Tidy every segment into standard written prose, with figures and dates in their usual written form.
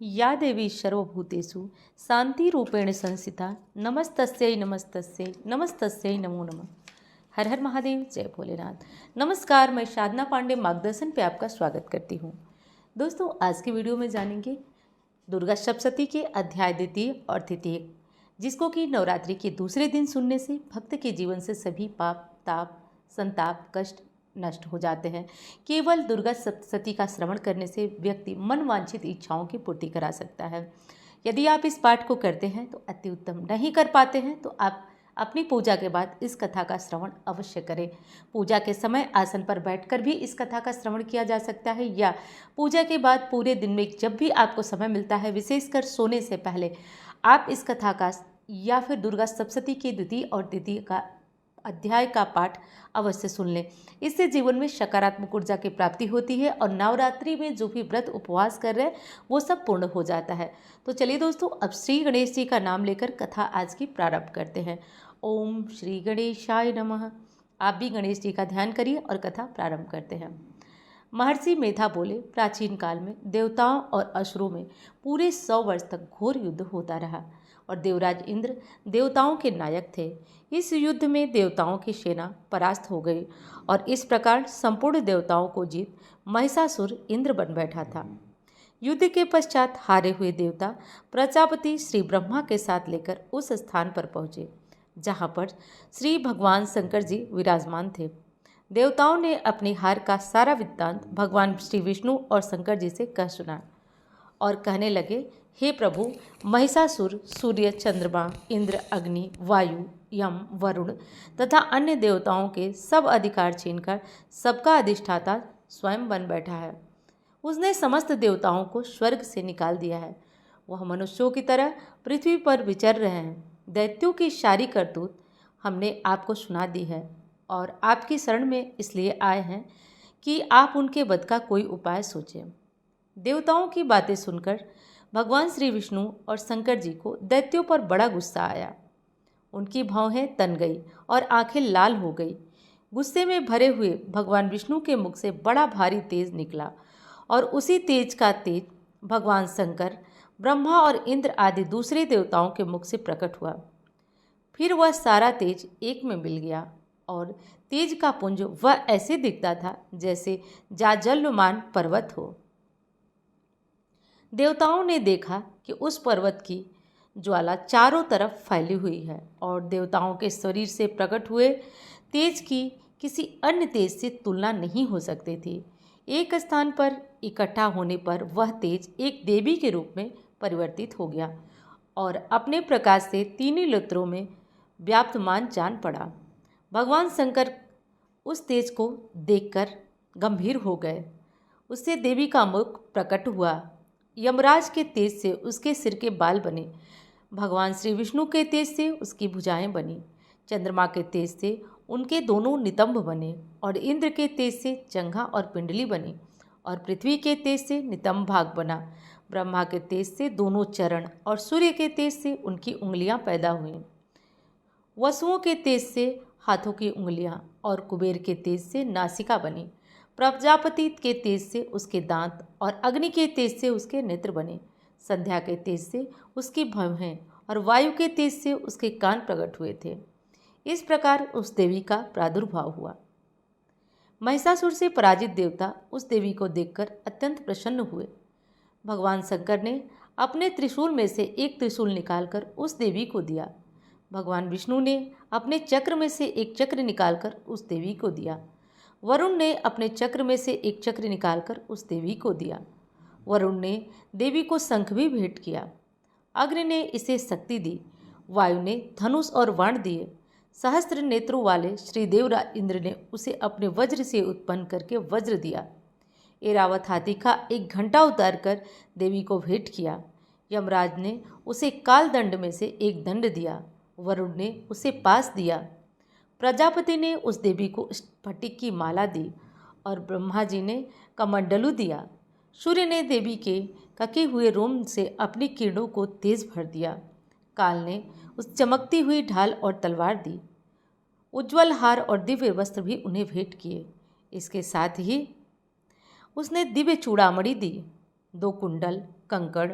या देवी सर्वभूतेषु शांतिरूपेण संस्थिता नमस्तस्यै नमस्तस्यै नमस्तस्यै नमो नमः। हर हर महादेव, जय भोलेनाथ। नमस्कार, मैं साधना पांडे मार्गदर्शन पे आपका स्वागत करती हूँ। दोस्तों, आज की वीडियो में जानेंगे दुर्गा सप्तशती के अध्याय द्वितीय और तृतीय, जिसको कि नवरात्रि के दूसरे दिन सुनने से भक्त के जीवन से सभी पाप, ताप, संताप, कष्ट नष्ट हो जाते हैं। केवल दुर्गा सप्तशती का श्रवण करने से व्यक्ति मनवांछित इच्छाओं की पूर्ति करा सकता है। यदि आप इस पाठ को करते हैं तो अति उत्तम, नहीं कर पाते हैं तो आप अपनी पूजा के बाद इस कथा का श्रवण अवश्य करें। पूजा के समय आसन पर बैठकर भी इस कथा का श्रवण किया जा सकता है, या पूजा के बाद पूरे दिन में जब भी आपको समय मिलता है, विशेषकर सोने से पहले, आप इस कथा का या फिर दुर्गा सप्तशती के द्वितीय और तृतीय का अध्याय का पाठ अवश्य सुन लें। इससे जीवन में सकारात्मक ऊर्जा की प्राप्ति होती है और नवरात्रि में जो भी व्रत उपवास कर रहे हैं वो सब पूर्ण हो जाता है। तो चलिए दोस्तों, अब श्री गणेश जी का नाम लेकर कथा आज की प्रारंभ करते हैं। ओम श्री गणेशाय नमः। आप भी गणेश जी का ध्यान करिए और कथा प्रारंभ करते हैं। महर्षि मेधा बोले, प्राचीन काल में देवताओं और असुरों में पूरे 100 वर्ष तक घोर युद्ध होता रहा और देवराज इंद्र देवताओं के नायक थे। इस युद्ध में देवताओं की सेना परास्त हो गई और इस प्रकार संपूर्ण देवताओं को जीत महिषासुर इंद्र बन बैठा था। युद्ध के पश्चात हारे हुए देवता प्रजापति श्री ब्रह्मा के साथ लेकर उस स्थान पर पहुँचे जहाँ पर श्री भगवान शंकर जी विराजमान थे। देवताओं ने अपनी हार का सारा वृत्तांत भगवान श्री विष्णु और शंकर जी से कह सुना और कहने लगे, हे प्रभु, महिषासुर सूर्य, चंद्रमा, इंद्र, अग्नि, वायु, यम, वरुण तथा अन्य देवताओं के सब अधिकार छीनकर सबका अधिष्ठाता स्वयं बन बैठा है। उसने समस्त देवताओं को स्वर्ग से निकाल दिया है। वह मनुष्यों की तरह पृथ्वी पर विचर रहे हैं। दैत्यों की सारी करतूत हमने आपको सुना दी है और आपकी शरण में इसलिए आए हैं कि आप उनके वध का कोई उपाय सोचें। देवताओं की बातें सुनकर भगवान श्री विष्णु और शंकर जी को दैत्यों पर बड़ा गुस्सा आया। उनकी भौहें तन गई और आंखें लाल हो गई। गुस्से में भरे हुए भगवान विष्णु के मुख से बड़ा भारी तेज निकला और उसी तेज का तेज भगवान शंकर, ब्रह्मा और इंद्र आदि दूसरे देवताओं के मुख से प्रकट हुआ। फिर वह सारा तेज एक में मिल गया और तेज का पुंज वह ऐसे दिखता था जैसे जाजल्यमान पर्वत हो। देवताओं ने देखा कि उस पर्वत की ज्वाला चारों तरफ फैली हुई है और देवताओं के शरीर से प्रकट हुए तेज की किसी अन्य तेज से तुलना नहीं हो सकती थी। एक स्थान पर इकट्ठा होने पर वह तेज एक देवी के रूप में परिवर्तित हो गया और अपने प्रकाश से तीनों नेत्रों में व्याप्तमान जान पड़ा। भगवान शंकर उस तेज को देखकर गंभीर हो गए। उससे देवी का मुख प्रकट हुआ। यमराज के तेज से उसके सिर के बाल बने। भगवान श्री विष्णु के तेज से उसकी भुजाएं बनी। चंद्रमा के तेज से उनके दोनों नितंब बने और इंद्र के तेज से जंघा और पिंडली बनी और पृथ्वी के तेज से नितंब भाग बना। ब्रह्मा के तेज से दोनों चरण और सूर्य के तेज से उनकी उंगलियां पैदा हुईं। वसुओं के तेज से हाथों की उंगलियां और कुबेर के तेज से नासिका बनी। प्रजापति के तेज से उसके दांत और अग्नि के तेज से उसके नेत्र बने। संध्या के तेज से उसकी भौहें और वायु के तेज से उसके कान प्रकट हुए थे। इस प्रकार उस देवी का प्रादुर्भाव हुआ। महिषासुर से पराजित देवता उस देवी को देखकर अत्यंत प्रसन्न हुए। भगवान शंकर ने अपने त्रिशूल में से एक त्रिशूल निकालकर उस देवी को दिया। भगवान विष्णु ने अपने चक्र में से एक चक्र निकालकर उस देवी को दिया। वरुण ने अपने चक्र में से एक चक्र निकालकर उस देवी को दिया। वरुण ने देवी को शंख भी भेंट किया। अग्नि ने इसे शक्ति दी। वायु ने धनुष और बाण दिए। सहस्त्र नेत्रों वाले श्रीदेवराज इंद्र ने उसे अपने वज्र से उत्पन्न करके वज्र दिया। एरावत हाथी का एक घंटा उतारकर देवी को भेंट किया। यमराज ने उसे काल दंड में से एक दंड दिया। वरुण ने उसे पास दिया। प्रजापति ने उस देवी को स्फटिक की माला दी और ब्रह्मा जी ने कमंडलू दिया। सूर्य ने देवी के कके हुए रोम से अपनी किरणों को तेज भर दिया। काल ने उस चमकती हुई ढाल और तलवार दी। उज्ज्वल हार और दिव्य वस्त्र भी उन्हें भेंट किए। इसके साथ ही उसने दिव्य चूड़ामणि दी। 2 कुंडल, कंकड़,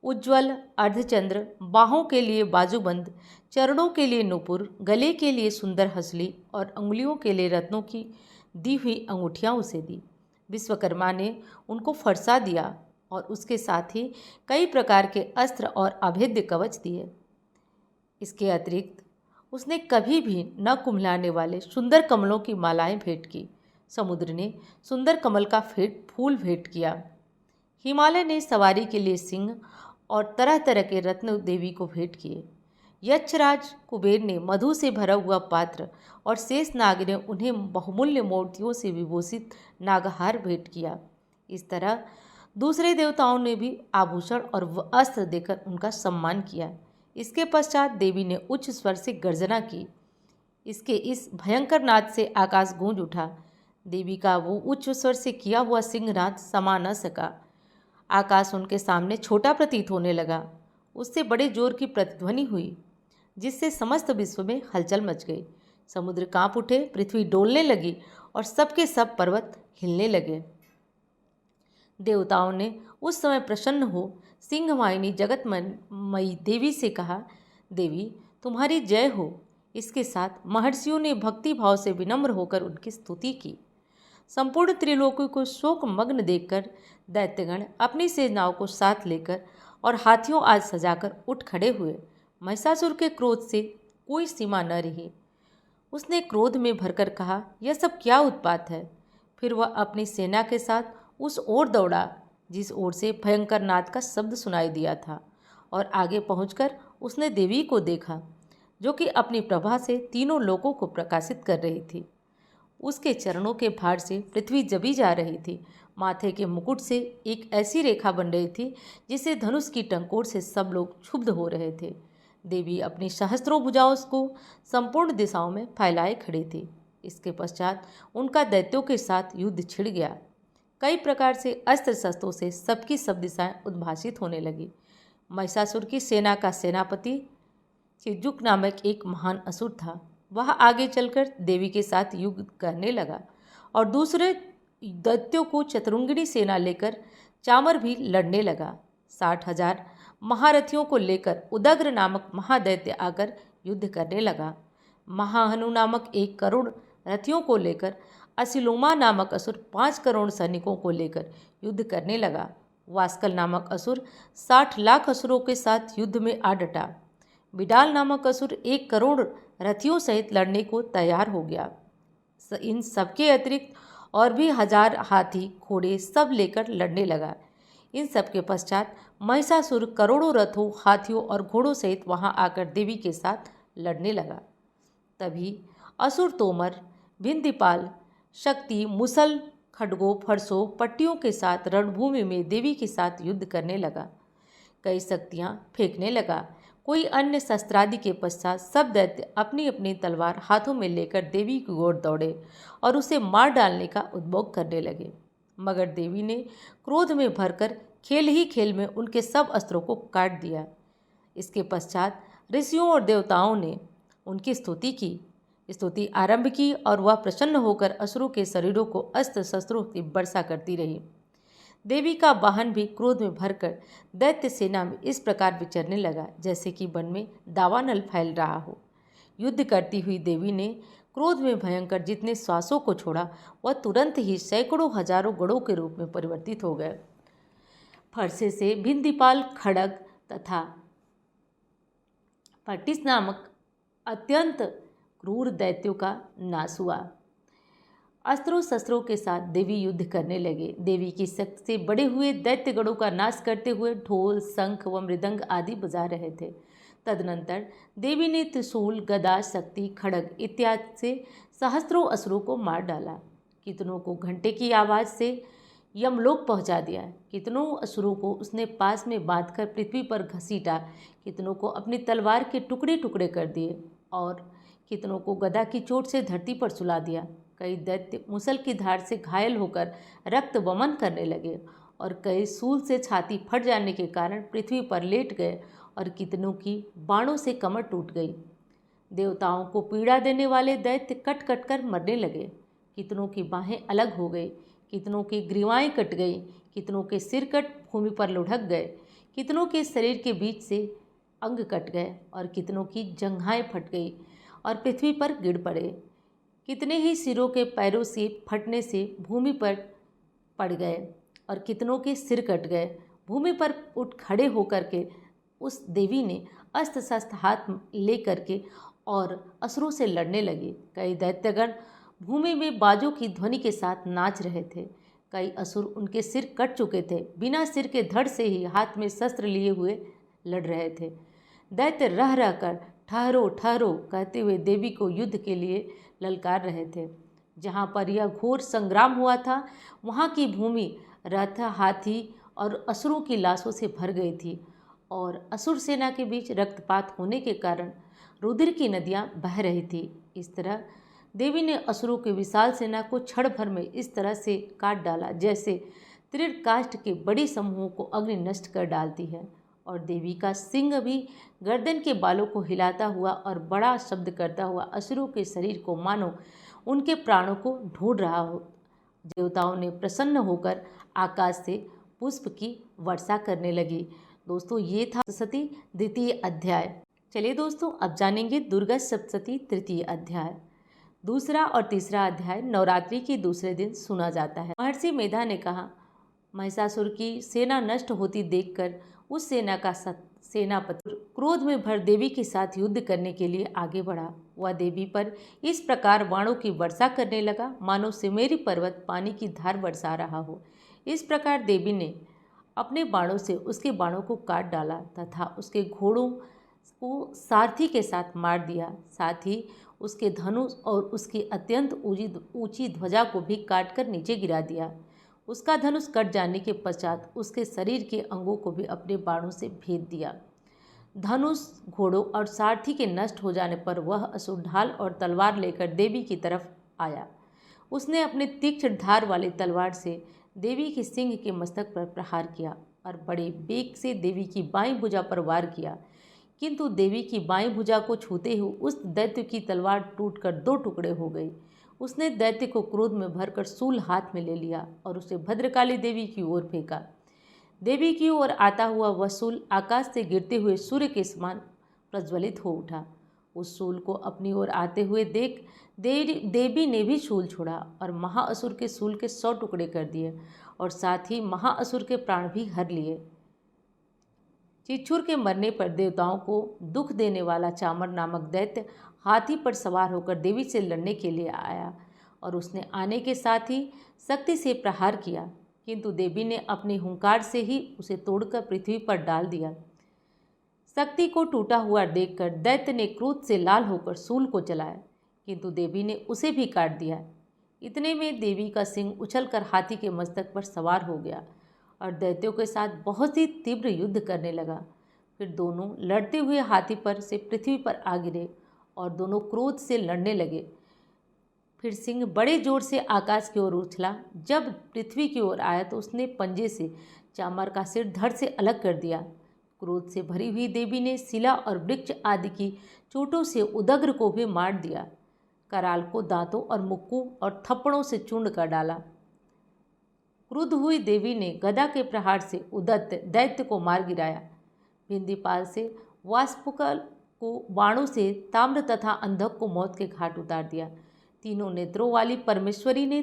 उज्ज्वल अर्धचंद्र, बाहों के लिए बाजूबंद, चरणों के लिए नूपुर, गले के लिए सुंदर हंसली और अंगुलियों के लिए रत्नों की दी हुई अंगूठियाँ उसे दी। विश्वकर्मा ने उनको फरसा दिया और उसके साथ ही कई प्रकार के अस्त्र और अभेद्य कवच दिए। इसके अतिरिक्त उसने कभी भी न कुम्हलाने वाले सुंदर कमलों की मालाएं भेंट की। समुद्र ने सुंदर कमल का फूल भेंट किया। हिमालय ने सवारी के लिए सिंह और तरह तरह के रत्न देवी को भेंट किए। यक्षराज कुबेर ने मधु से भरा हुआ पात्र और शेष नाग ने उन्हें बहुमूल्य मूर्तियों से विभूषित नागहार भेंट किया। इस तरह दूसरे देवताओं ने भी आभूषण और अस्त्र देकर उनका सम्मान किया। इसके पश्चात देवी ने उच्च स्वर से गर्जना की। इसके इस भयंकर नाद से आकाश गूंज उठा। देवी का वो उच्च स्वर से किया हुआ सिंहनाद समा न सका। आकाश उनके सामने छोटा प्रतीत होने लगा। उससे बड़े जोर की प्रतिध्वनि हुई, जिससे समस्त विश्व में हलचल मच गई। समुद्र कांप उठे, पृथ्वी डोलने लगी और सबके सब पर्वत हिलने लगे। देवताओं ने उस समय प्रसन्न हो सिंहवाहिनी जगतमयी देवी से कहा, देवी तुम्हारी जय हो। इसके साथ महर्षियों ने भक्ति भाव से विनम्र होकर उनकी स्तुति की। संपूर्ण त्रिलोकी को शोक मग्न देखकर दैत्यगण अपनी सेनाओं को साथ लेकर और हाथियों आज सजाकर उठ खड़े हुए। महिषासुर के क्रोध से कोई सीमा न रही। उसने क्रोध में भरकर कहा, यह सब क्या उत्पात है। फिर वह अपनी सेना के साथ उस ओर दौड़ा जिस ओर से भयंकर नाद का शब्द सुनाई दिया था, और आगे पहुंचकर उसने देवी को देखा, जो कि अपनी प्रभा से तीनों लोकों को प्रकाशित कर रही थी। उसके चरणों के भार से पृथ्वी जबी जा रही थी। माथे के मुकुट से एक ऐसी रेखा बन रही थी जिसे धनुष की टंकोर से सब लोग क्षुब्ध हो रहे थे। देवी अपनी सहस्त्रों भुजाओं को संपूर्ण दिशाओं में फैलाए खड़ी थी। इसके पश्चात उनका दैत्यों के साथ युद्ध छिड़ गया। कई प्रकार से अस्त्र शस्त्रों से सबकी सब दिशाएं उद्भासित होने लगी। महिषासुर की सेना का सेनापति चिजुक नामक एक महान असुर था। वह आगे चलकर देवी के साथ युद्ध करने लगा और दूसरे दैत्यों को चतुरंगिणी सेना लेकर चामर भी लड़ने लगा। 60,000 महारथियों को लेकर उदग्र नामक महादैत्य आकर युद्ध करने लगा। महाहनु नामक 1 करोड़ रथियों को लेकर असिलोमा नामक असुर 5 करोड़ सैनिकों को लेकर युद्ध करने लगा। वास्कल नामक असुर 60 लाख असुरों के साथ युद्ध में आ डटा। बिडाल नामक असुर 1 करोड़ रथियों सहित लड़ने को तैयार हो गया। इन सबके अतिरिक्त और भी 1000 हाथी घोड़े सब लेकर लड़ने लगा। इन सब के पश्चात महिषासुर करोड़ों रथों, हाथियों और घोड़ों सहित वहां आकर देवी के साथ लड़ने लगा। तभी असुर तोमर, भिंदीपाल, शक्ति, मुसल, खड्गों, फरसों, पट्टियों के साथ रणभूमि में देवी के साथ युद्ध करने लगा। कई शक्तियां फेंकने लगा। कोई अन्य शस्त्रादि के पश्चात सब दैत्य अपनी अपनी तलवार हाथों में लेकर देवी की ओर दौड़े और उसे मार डालने का उद्योग करने लगे। मगर देवी ने क्रोध में भरकर खेल ही खेल में उनके सब अस्त्रों को काट दिया। इसके पश्चात ऋषियों और देवताओं ने उनकी स्तुति आरंभ की और वह प्रसन्न होकर असुरों के शरीरों को अस्त्र शस्त्रों की वर्षा करती रही। देवी का वाहन भी क्रोध में भरकर दैत्य सेना में इस प्रकार विचरने लगा जैसे कि वन में दावानल फैल रहा हो। युद्ध करती हुई देवी ने क्रोध में भयंकर जितने श्वासों को छोड़ा वह तुरंत ही सैकड़ों हजारों गढ़ों के रूप में परिवर्तित हो गए। फरसे से भिंदीपाल, खड़ग तथा पटिस नामक अत्यंत क्रूर दैत्यों का नाश हुआ। अस्त्रों शस्त्रों के साथ देवी युद्ध करने लगे। देवी की शक्ति से बड़े हुए दैत्यगणों का नाश करते हुए ढोल, शंख व मृदंग आदि बजा रहे थे। तदनंतर देवी ने त्रिशूल, गदा, शक्ति, खड़ग इत्यादि से सहस्त्रों असुरों को मार डाला। कितनों को घंटे की आवाज़ से यमलोक पहुंचा दिया। कितनों असुरों को उसने पास में बांधकर पृथ्वी पर घसीटा। कितनों को अपनी तलवार के टुकड़े टुकड़े कर दिए और कितनों को गदा की चोट से धरती पर सुला दिया। कई दैत्य मुसल की धार से घायल होकर रक्त वमन करने लगे और कई सूल से छाती फट जाने के कारण पृथ्वी पर लेट गए और कितनों की बाणों से कमर टूट गई। देवताओं को पीड़ा देने वाले दैत्य कट कट कर मरने लगे। कितनों की बाहें अलग हो गई, कितनों की ग्रीवाएं कट गई, कितनों के सिर कट भूमि पर लुढ़क गए, कितनों के शरीर के बीच से अंग कट गए और कितनों की जंघाएं फट गई और पृथ्वी पर गिर पड़े। कितने ही सिरों के पैरों से फटने से भूमि पर पड़ गए और कितनों के सिर कट गए। भूमि पर उठ खड़े होकर के उस देवी ने अस्त्र शस्त्र हाथ ले करके और असुरों से लड़ने लगी। कई दैत्यगण भूमि में बाजों की ध्वनि के साथ नाच रहे थे। कई असुर उनके सिर कट चुके थे, बिना सिर के धड़ से ही हाथ में शस्त्र लिए हुए लड़ रहे थे। दैत्य रह रह कर ठहरो ठहरो कहते हुए देवी को युद्ध के लिए ललकार रहे थे। जहाँ पर यह घोर संग्राम हुआ था वहाँ की भूमि रथ, हाथी और असुरों की लाशों से भर गई थी और असुर सेना के बीच रक्तपात होने के कारण रुधिर की नदियाँ बह रही थी। इस तरह देवी ने असुरों की विशाल सेना को क्षण भर में इस तरह से काट डाला जैसे तृणकाष्ठ के बड़ी समूहों को अग्नि नष्ट कर डालती है। और देवी का सिंह भी गर्दन के बालों को हिलाता हुआ और बड़ा शब्द करता हुआ असुरों के शरीर को मानो उनके प्राणों को ढूंढ रहा हो। देवताओं ने प्रसन्न होकर आकाश से पुष्प की वर्षा करने लगी। दोस्तों, ये था सप्तशती द्वितीय अध्याय। चलिए दोस्तों, अब जानेंगे दुर्गा सप्तशती तृतीय अध्याय। दूसरा और तीसरा अध्याय नवरात्रि के दूसरे दिन सुना जाता है। महर्षि मेधा ने कहा, महिषासुर की सेना नष्ट होती देखकर उस सेना का सेनापति क्रोध में भर देवी के साथ युद्ध करने के लिए आगे बढ़ा। वह देवी पर इस प्रकार बाणों की वर्षा करने लगा मानो सिमेरी पर्वत पानी की धार बरसा रहा हो। इस प्रकार देवी ने अपने बाणों से उसके बाणों को काट डाला तथा उसके घोड़ों को सारथी के साथ मार दिया। साथ ही उसके धनुष और उसकी अत्यंत ऊंची ध्वजा को भी काटकर नीचे गिरा दिया। उसका धनुष कट जाने के पश्चात उसके शरीर के अंगों को भी अपने बाणों से भेद दिया। धनुष, घोड़ों और सारथी के नष्ट हो जाने पर वह असुर ढाल और तलवार लेकर देवी की तरफ आया। उसने अपने तीक्ष्ण धार वाली तलवार से देवी के सिंह के मस्तक पर प्रहार किया और बड़े बेग से देवी की बाईं भुजा पर वार किया, किंतु देवी की बाईं भुजा को छूते हुए उस दैत्य की तलवार टूटकर दो टुकड़े हो गई। उसने दैत्य को क्रोध में भरकर शूल हाथ में ले लिया और उसे भद्रकाली देवी की ओर फेंका। देवी की ओर आता हुआ वह शूल आकाश से गिरते हुए सूर्य के समान प्रज्वलित हो उठा। उस शूल को अपनी ओर आते हुए देख देवी ने भी शूल छोड़ा और महाअसुर के शूल के 100 टुकड़े कर दिए और साथ ही महाअसुर के प्राण भी हर लिए। चिच्छुर के मरने पर देवताओं को दुख देने वाला चामर नामक दैत्य हाथी पर सवार होकर देवी से लड़ने के लिए आया और उसने आने के साथ ही शक्ति से प्रहार किया, किंतु देवी ने अपने हुंकार से ही उसे तोड़कर पृथ्वी पर डाल दिया। शक्ति को टूटा हुआ देखकर दैत्य ने क्रोध से लाल होकर शूल को चलाया, किंतु देवी ने उसे भी काट दिया। इतने में देवी का सिंह उछलकर हाथी के मस्तक पर सवार हो गया और दैत्यों के साथ बहुत ही तीव्र युद्ध करने लगा। फिर दोनों लड़ते हुए हाथी पर से पृथ्वी पर आ गिरे और दोनों क्रोध से लड़ने लगे। फिर सिंह बड़े जोर से आकाश की ओर उछला। जब पृथ्वी की ओर आया तो उसने पंजे से चामर का सिर धड़ से अलग कर दिया। क्रोध से भरी हुई देवी ने शिला और वृक्ष आदि की चोटों से उदग्र को भी मार दिया। कराल को दांतों और मुक्कों और थप्पड़ों से चूर्ण कर डाला। क्रुद्ध हुई देवी ने गदा के प्रहार से उदत्त दैत्य को मार गिराया। बिंदीपाल से वाष्पकल को बाणों से ताम्र तथा अंधक को मौत के घाट उतार दिया। तीनों नेत्रों वाली परमेश्वरी ने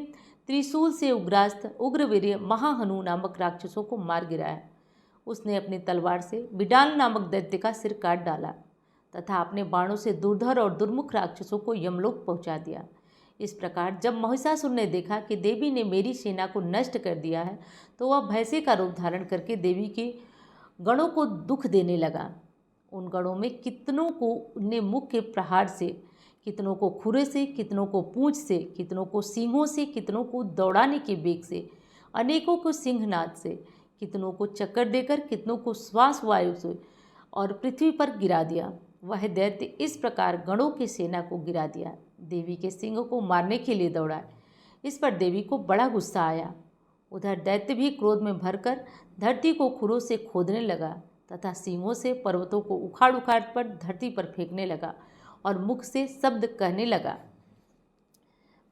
त्रिशूल से उग्रास्त्र उग्रवीर्य महाहनु नामक राक्षसों को मार गिराया। उसने अपनी तलवार से बिडाल नामक दैत्य का सिर काट डाला तथा अपने बाणों से दुर्धर और दुर्मुख राक्षसों को यमलोक पहुंचा दिया। इस प्रकार जब महिषासुर ने देखा कि देवी ने मेरी सेना को नष्ट कर दिया है तो वह भैंसे का रूप धारण करके देवी के गणों को दुख देने लगा। उन गणों में कितनों को उनने मुख के प्रहार से, कितनों को खुरे से, कितनों को पूंछ से, कितनों को सींगों से, कितनों को दौड़ाने के बेग से, अनेकों को सिंहनाद से, कितनों को चक्कर देकर, कितनों को श्वास वायु से और पृथ्वी पर गिरा दिया। वह दैत्य इस प्रकार गणों की सेना को गिरा दिया। देवी के सिंह को मारने के लिए दौड़ा। इस पर देवी को बड़ा गुस्सा आया। उधर दैत्य भी क्रोध में भरकर धरती को खुरों से खोदने लगा तथा सींगों से पर्वतों को उखाड़ उखाड़ पर धरती पर फेंकने लगा और मुख से शब्द कहने लगा।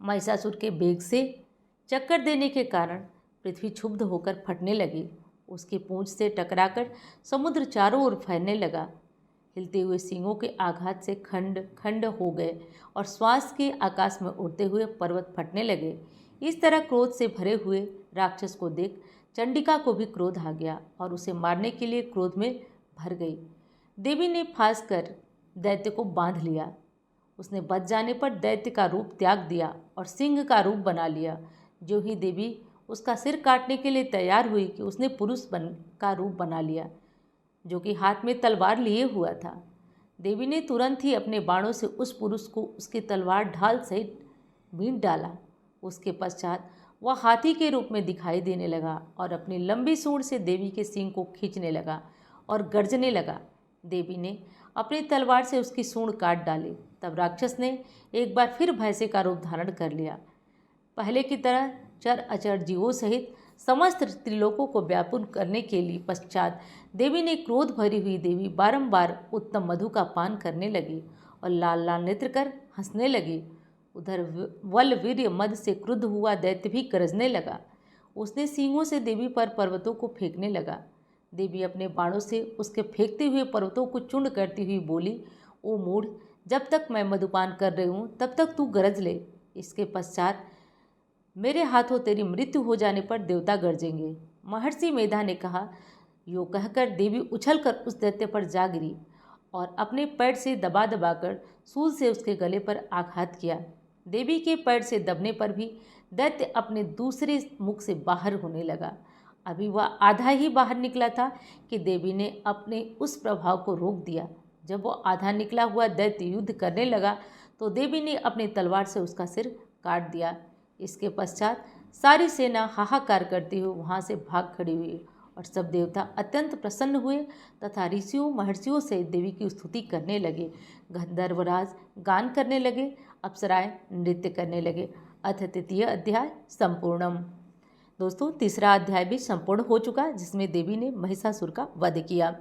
महिषासुर के बेग से चक्कर देने के कारण पृथ्वी क्षुब्ध होकर फटने लगी। उसकी पूंछ से टकराकर समुद्र चारों ओर फैलने लगा। हिलते हुए सींगों के आघात से खंड खंड हो गए और श्वास के आकाश में उड़ते हुए पर्वत फटने लगे। इस तरह क्रोध से भरे हुए राक्षस को देख चंडिका को भी क्रोध आ गया और उसे मारने के लिए क्रोध में भर गई। देवी ने फांस कर दैत्य को बांध लिया। उसने बच जाने पर दैत्य का रूप त्याग दिया और सिंह का रूप बना लिया। जो ही देवी उसका सिर काटने के लिए तैयार हुई कि उसने पुरुष का रूप बना लिया, जो कि हाथ में तलवार लिए हुआ था। देवी ने तुरंत ही अपने बाणों से उस पुरुष को उसकी तलवार ढाल सहित बींट डाला। उसके पश्चात वह हाथी के रूप में दिखाई देने लगा और अपनी लंबी सूंड से देवी के सींग को खींचने लगा और गर्जने लगा। देवी ने अपनी तलवार से उसकी सूंड काट डाली। तब राक्षस ने एक बार फिर भैंसे का रूप धारण कर लिया। पहले की तरह चर अचर जीवों सहित समस्त त्रिलोकों को व्याकुल करने के लिए पश्चात देवी ने क्रोध भरी हुई देवी बारंबार उत्तम मधु का पान करने लगी और लाल लाल नेत्र कर हंसने लगी। उधर वल वीर्य मद से क्रुद्ध हुआ दैत्य भी गरजने लगा। उसने सींगों से देवी पर पर्वतों को फेंकने लगा। देवी अपने बाणों से उसके फेंकते हुए पर्वतों को चूर्ण करती हुई बोली, ओ मूढ़, जब तक मैं मधुपान कर रही हूँ तब तक तू गरज ले। इसके पश्चात मेरे हाथों तेरी मृत्यु हो जाने पर देवता गरजेंगे। महर्षि मेधा ने कहा। यो कहकर देवी उछलकर उस दैत्य पर जा गिरी और अपने पैर से दबा दबाकर सूल से उसके गले पर आघात किया। देवी के पैर से दबने पर भी दैत्य अपने दूसरे मुख से बाहर होने लगा। अभी वह आधा ही बाहर निकला था कि देवी ने अपने उस प्रभाव को रोक दिया। जब वह आधा निकला हुआ दैत्य युद्ध करने लगा तो देवी ने अपनी तलवार से उसका सिर काट दिया। इसके पश्चात सारी सेना हाहाकार करती हुई वहाँ से भाग खड़ी हुई और सब देवता अत्यंत प्रसन्न हुए तथा ऋषियों महर्षियों से देवी की स्तुति करने लगे। गंधर्वराज गान करने लगे, अप्सराएं नृत्य करने लगे। अथ तृतीय अध्याय संपूर्णम। दोस्तों, तीसरा अध्याय भी संपूर्ण हो चुका, जिसमें देवी ने महिषासुर का वध किया।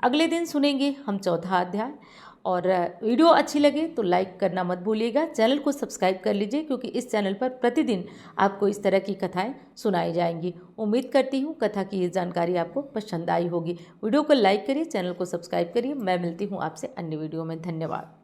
अगले दिन सुनेंगे हम चौथा अध्याय। और वीडियो अच्छी लगे तो लाइक करना मत भूलिएगा। चैनल को सब्सक्राइब कर लीजिए, क्योंकि इस चैनल पर प्रतिदिन आपको इस तरह की कथाएं सुनाई जाएंगी। उम्मीद करती हूँ कथा की ये जानकारी आपको पसंद आई होगी। वीडियो को लाइक करिए, चैनल को सब्सक्राइब करिए। मैं मिलती हूँ आपसे अन्य वीडियो में। धन्यवाद।